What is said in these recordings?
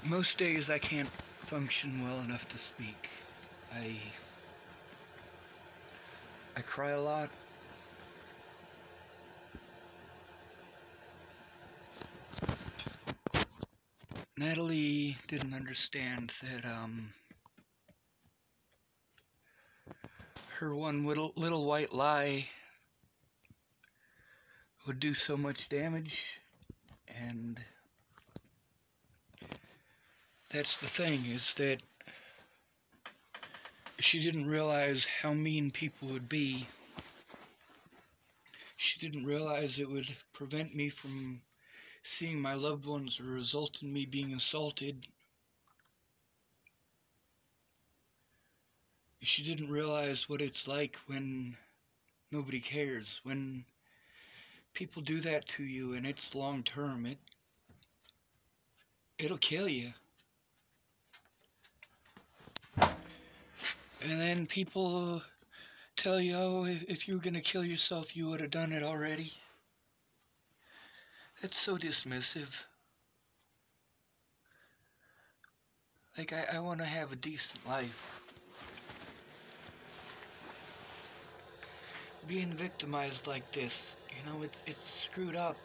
Most days I can't function well enough to speak. I cry a lot. Natalie didn't understand that her one little white lie would do so much damage, and that's the thing, is that she didn't realize how mean people would be. She didn't realize it would prevent me from seeing my loved ones or result in me being assaulted. She didn't realize what it's like when nobody cares, when people do that to you and it's long term. It'll kill you. And then people tell you, oh, if you were gonna kill yourself, you would have done it already. That's so dismissive. Like, I want to have a decent life. Being victimized like this, you know, it's screwed up.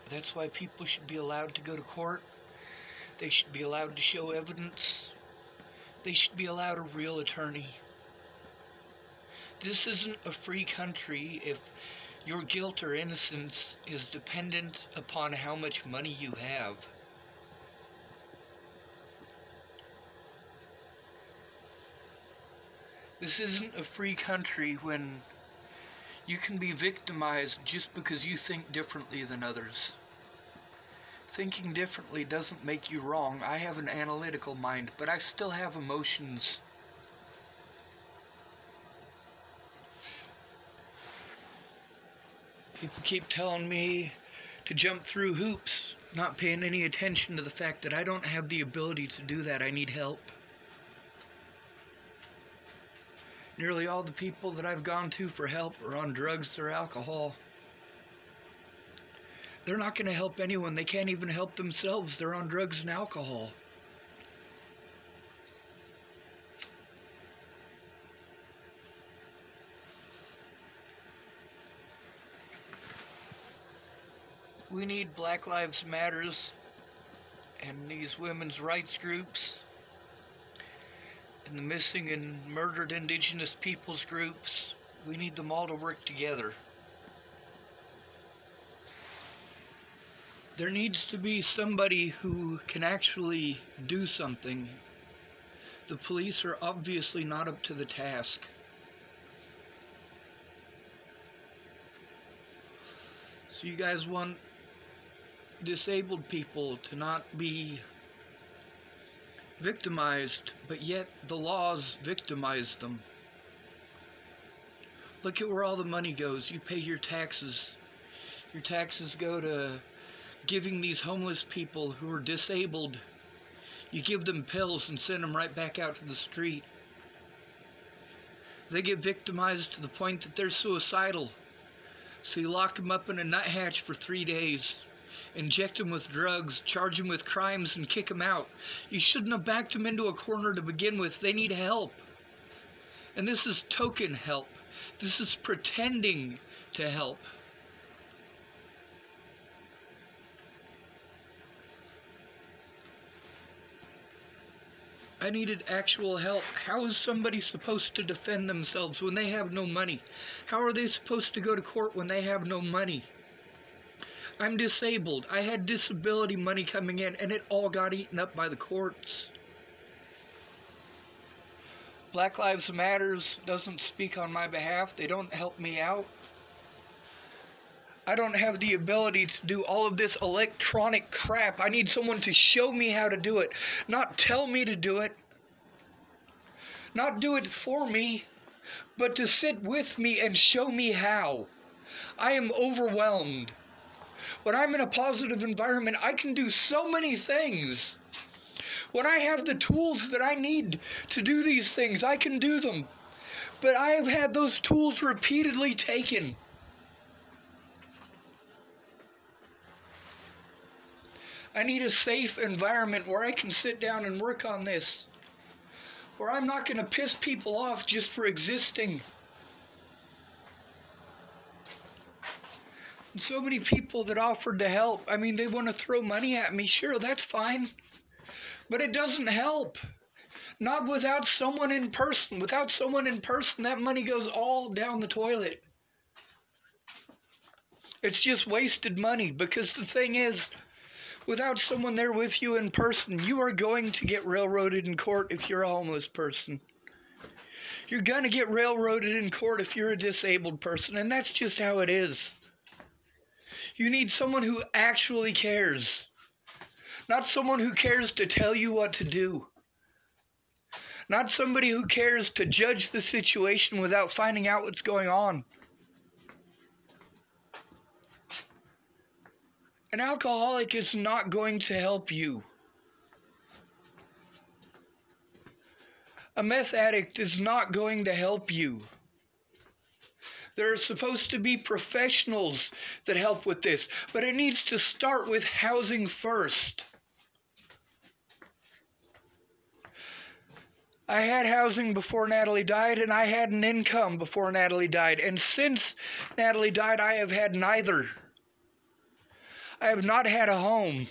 That's why people should be allowed to go to court. They should be allowed to show evidence. They should be allowed a real attorney. This isn't a free country if your guilt or innocence is dependent upon how much money you have. This isn't a free country when you can be victimized just because you think differently than others. Thinking differently doesn't make you wrong. I have an analytical mind, but I still have emotions. People keep telling me to jump through hoops, not paying any attention to the fact that I don't have the ability to do that. I need help. Nearly all the people that I've gone to for help are on drugs or alcohol. They're not going to help anyone. They can't even help themselves. They're on drugs and alcohol. We need Black Lives Matters and these women's rights groups and the missing and murdered indigenous peoples groups. We need them all to work together. There needs to be somebody who can actually do something. The police are obviously not up to the task. So you guys want disabled people to not be victimized, but yet the laws victimize them. Look at where all the money goes. You pay your taxes. Your taxes go to giving these homeless people who are disabled. You give them pills and send them right back out to the street. They get victimized to the point that they're suicidal. So you lock them up in a nuthatch for 3 days, inject them with drugs, charge them with crimes, and kick them out. You shouldn't have backed them into a corner to begin with. They need help. And this is token help. This is pretending to help. I needed actual help. How is somebody supposed to defend themselves when they have no money? How are they supposed to go to court when they have no money? I'm disabled. I had disability money coming in, and it all got eaten up by the courts. Black Lives Matters doesn't speak on my behalf. They don't help me out. I don't have the ability to do all of this electronic crap. I need someone to show me how to do it, not tell me to do it, not do it for me, but to sit with me and show me how. I am overwhelmed. When I'm in a positive environment, I can do so many things. When I have the tools that I need to do these things, I can do them. But I have had those tools repeatedly taken. I need a safe environment where I can sit down and work on this, where I'm not going to piss people off just for existing. And so many people that offered to help, I mean, they want to throw money at me. Sure, that's fine. But it doesn't help. Not without someone in person. Without someone in person, that money goes all down the toilet. It's just wasted money, because the thing is, without someone there with you in person, you are going to get railroaded in court if you're a homeless person. You're going to get railroaded in court if you're a disabled person, and that's just how it is. You need someone who actually cares. Not someone who cares to tell you what to do. Not somebody who cares to judge the situation without finding out what's going on. An alcoholic is not going to help you. A meth addict is not going to help you. There are supposed to be professionals that help with this, but it needs to start with housing first. I had housing before Natalie died, and I had an income before Natalie died. And since Natalie died, I have had neither. I have not had a home.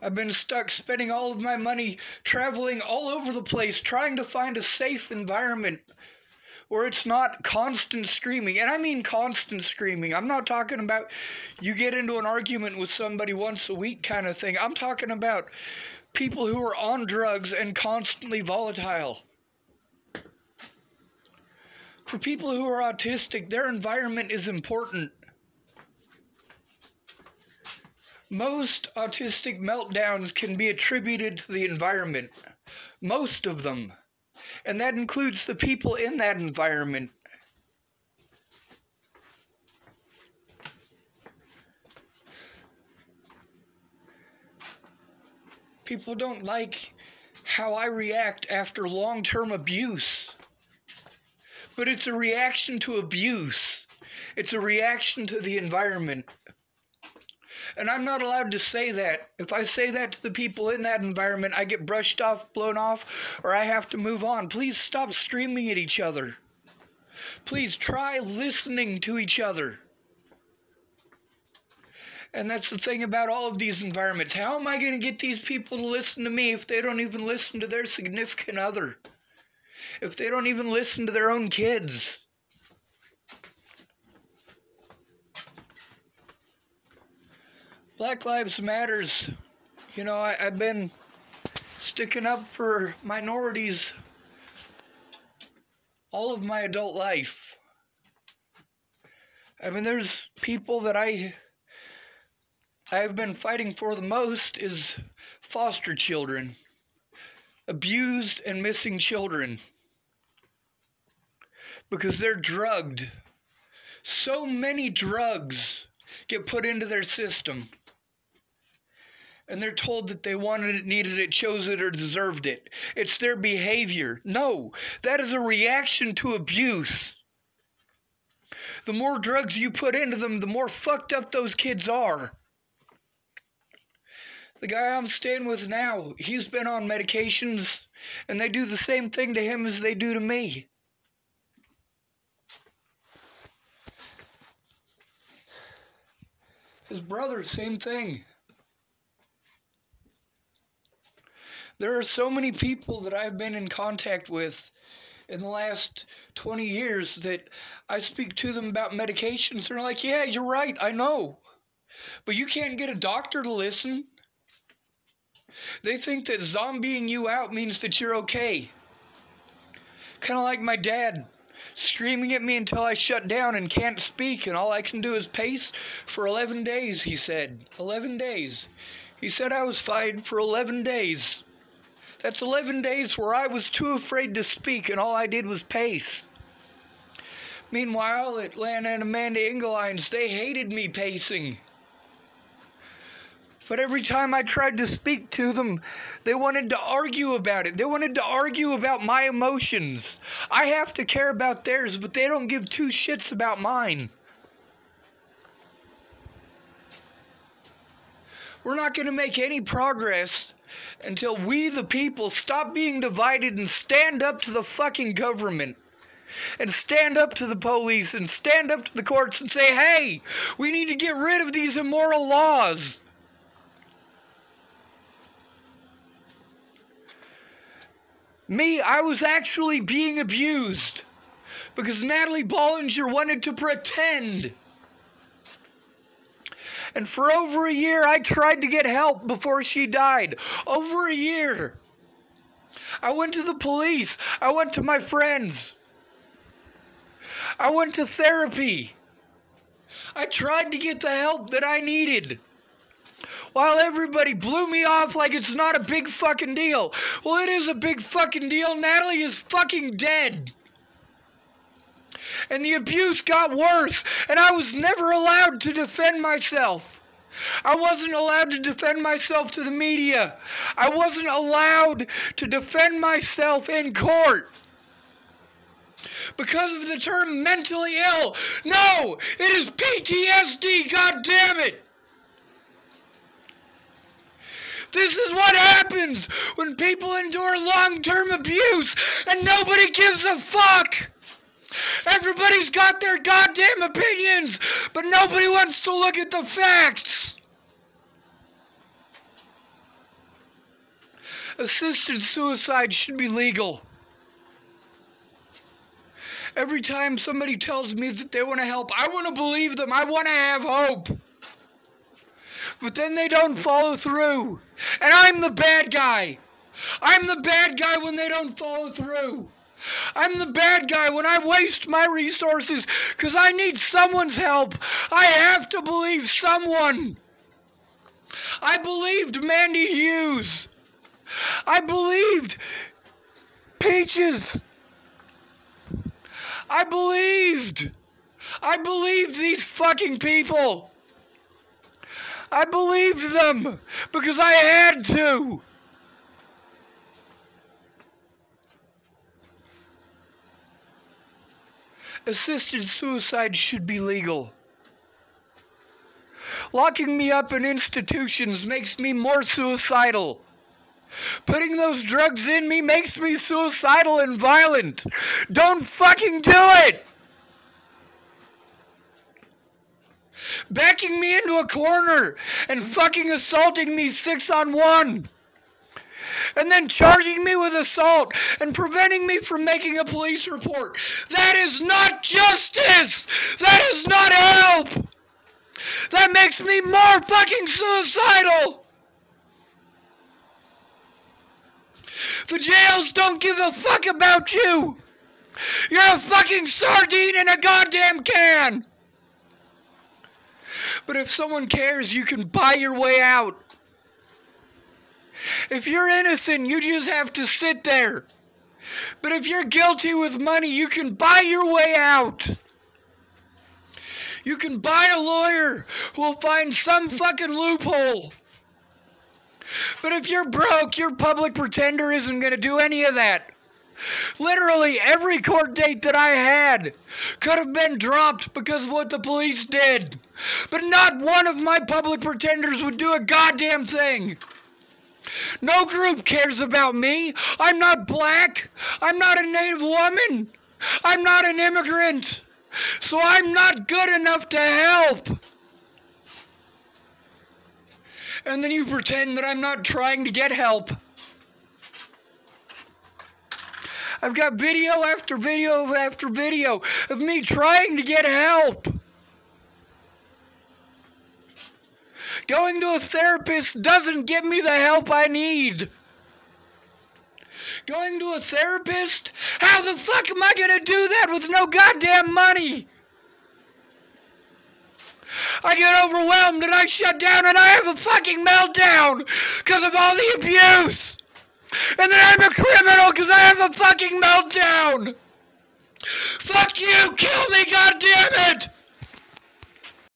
I've been stuck spending all of my money traveling all over the place, trying to find a safe environment where it's not constant screaming. And I mean constant screaming. I'm not talking about you get into an argument with somebody once a week kind of thing. I'm talking about people who are on drugs and constantly volatile. For people who are autistic, their environment is important. Most autistic meltdowns can be attributed to the environment. Most of them. And that includes the people in that environment. People don't like how I react after long-term abuse. But it's a reaction to abuse. It's a reaction to the environment. And I'm not allowed to say that. If I say that to the people in that environment, I get brushed off, blown off, or I have to move on. Please stop screaming at each other. Please try listening to each other. And that's the thing about all of these environments. How am I going to get these people to listen to me if they don't even listen to their significant other? If they don't even listen to their own kids? Black Lives Matters. You know, I've been sticking up for minorities all of my adult life. I mean, there's people that I've been fighting for the most is foster children, abused and missing children, because they're drugged. So many drugs get put into their system, and they're told that they wanted it, needed it, chose it, or deserved it. It's their behavior. No, that is a reaction to abuse. The more drugs you put into them, the more fucked up those kids are. The guy I'm staying with now, he's been on medications, and they do the same thing to him as they do to me. His brother, same thing. There are so many people that I've been in contact with in the last 20 years that I speak to them about medications. They're like, yeah, you're right, I know. But you can't get a doctor to listen. They think that zombieing you out means that you're okay. Kind of like my dad screaming at me until I shut down and can't speak, and all I can do is pace for 11 days, he said. 11 days. He said I was fine for 11 days. That's 11 days where I was too afraid to speak, and all I did was pace. Meanwhile, at Lana and Amanda Engelines, they hated me pacing. But every time I tried to speak to them, they wanted to argue about it. They wanted to argue about my emotions. I have to care about theirs, but they don't give two shits about mine. We're not going to make any progress until we, the people, stop being divided and stand up to the fucking government. And stand up to the police and stand up to the courts and say, hey, we need to get rid of these immoral laws. Me, I was actually being abused because Natalie Bollinger wanted to pretend. And for over a year, I tried to get help before she died. Over a year. I went to the police. I went to my friends. I went to therapy. I tried to get the help that I needed. While everybody blew me off like it's not a big fucking deal. Well, it is a big fucking deal. Natalie is fucking dead. And the abuse got worse. And I was never allowed to defend myself. I wasn't allowed to defend myself to the media. I wasn't allowed to defend myself in court. Because of the term mentally ill. No! It is PTSD, god damn it! This is what happens when people endure long-term abuse and nobody gives a fuck! Everybody's got their goddamn opinions, but nobody wants to look at the facts! Assisted suicide should be legal. Every time somebody tells me that they want to help, I want to believe them. I want to have hope. But then they don't follow through. And I'm the bad guy. I'm the bad guy when they don't follow through. I'm the bad guy when I waste my resources because I need someone's help. I have to believe someone. I believed Mandy Hughes. I believed Peaches. I believed these fucking people. I believed them because I had to. Assisted suicide should be legal. Locking me up in institutions makes me more suicidal. Putting those drugs in me makes me suicidal and violent. Don't fucking do it! Backing me into a corner and fucking assaulting me 6-on-1. And then charging me with assault and preventing me from making a police report. That is not justice! That is not help! That makes me more fucking suicidal! The jails don't give a fuck about you! You're a fucking sardine in a goddamn can! But if someone cares, you can buy your way out. If you're innocent, you just have to sit there. But if you're guilty with money, you can buy your way out. You can buy a lawyer who will find some fucking loophole. But if you're broke, your public pretender isn't going to do any of that. Literally every court date that I had could have been dropped because of what the police did. But not one of my public pretenders would do a goddamn thing. No group cares about me. I'm not black. I'm not a Native woman. I'm not an immigrant. So I'm not good enough to help. And then you pretend that I'm not trying to get help. I've got video after video after video of me trying to get help. Going to a therapist doesn't give me the help I need. Going to a therapist? How the fuck am I gonna do that with no goddamn money? I get overwhelmed and I shut down and I have a fucking meltdown because of all the abuse. And then I'm a criminal because I have a fucking meltdown. Fuck you, kill me, goddammit!